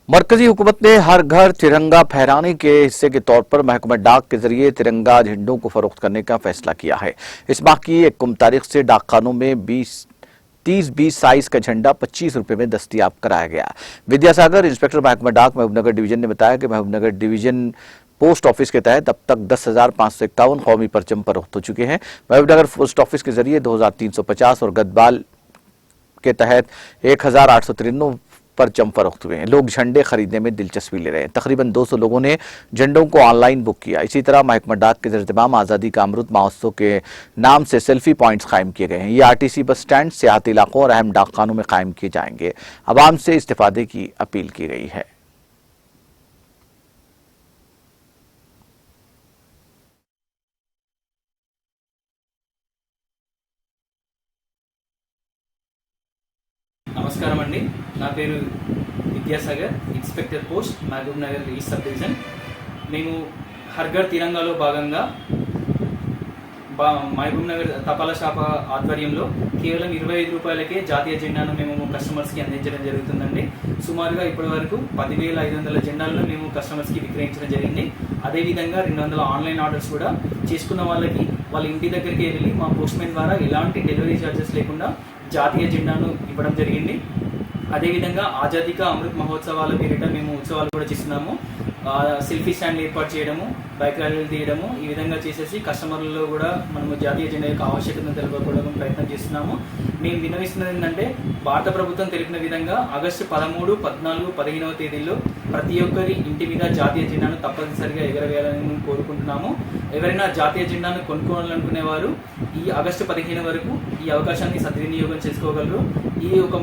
मरकजी हुकूमत ने हर घर तिरंगा फहराने के हिस्से के तौर पर महकमा डाक के जरिए तिरंगा झंडों को फरोख्त करने का फैसला किया है। इस माह की 1 तारीख से डाकखानों में 30-20 साइज का झंडा 25 रुपए में दस्तयाब कराया गया। विद्यासागर इंस्पेक्टर महकमा डाक महबूबनगर डिवीजन ने बताया कि महबूबनगर डिवीजन पोस्ट ऑफिस के तहत अब तक 10,551 कौमी परचम फरोख्त हो चुके हैं। महबूबनगर पोस्ट ऑफिस के जरिए 2,350 और गदबाल के तहत 1,893 परचम फरोख्त हुए हैं। लोग झंडे खरीदने में दिलचस्पी ले रहे हैं। तकरीबन 200 लोगों ने झंडों को ऑनलाइन बुक किया। इसी तरह महकमा डाक के इर्तिमाम आज़ादी का अमृत महोत्सव के नाम से सेल्फी पॉइंट्स कायम किए गए हैं। ये आरटीसी बस स्टैंड, सियाहती इलाकों और अहम डाकखानों में कायम किए जाएंगे। आवाम से इस्तेफादे की अपील की गई है। నమస్కారం అండి, నా పేరు Vidyasagar, inspector post Mahabubnagar east sub division. మేము హర్ఘర్ తిరంగాలో భాగంగా మహబూబ్ నగర్ తపాలా శాఖ ఆధ్వర్యంలో కేవలం 25 రూపాయలకే జాతీయ జెండాను మేము కస్టమర్స్కి అందించడం జరుగుతుందండి. సుమారుగా ఇప్పటి వరకు 10,500 జెండాలను మేము కస్టమర్స్కి విక్రయించడం జరిగింది. అదేవిధంగా 200 ఆన్లైన్ ఆర్డర్స్ కూడా చేసుకున్న వాళ్ళకి వాళ్ళ ఇంటి దగ్గరికి వెళ్ళి మా పోస్ట్మెన్ ద్వారా ఎలాంటి డెలివరీ ఛార్జెస్ లేకుండా జాతీయ జెండాను ఇవ్వడం జరిగింది. అదేవిధంగా ఆజాదీ కా అమృత్ మహోత్సవాల పేరిట మేము ఉత్సవాలు కూడా చేస్తున్నాము. సెల్ఫీ స్టాండ్లు ఏర్పాటు చేయడము, బైక్ ర్యాలీలు తీయడము, ఈ విధంగా చేసేసి కస్టమర్లలో కూడా మనము జాతీయ జెండా యొక్క ఆవశ్యకతను తెలుపుకోవడం ప్రయత్నం చేస్తున్నాము. మేము విన్నవిస్తున్నది ఏంటంటే, భారత ప్రభుత్వం తెలిపిన విధంగా ఆగస్టు 13, 14, 15వ తేదీల్లో ప్రతి ఒక్కరి ఇంటి మీద జాతీయ జెండాను తప్పనిసరిగా ఎగరవేయాలని మేము కోరుకుంటున్నాము. ఎవరైనా జాతీయ జెండాను కొనుక్కోవాలనుకునే వారు ఈ ఆగస్టు 15 వరకు ఈ అవకాశాన్ని సద్వినియోగం చేసుకోగలరు. ఈ ఒక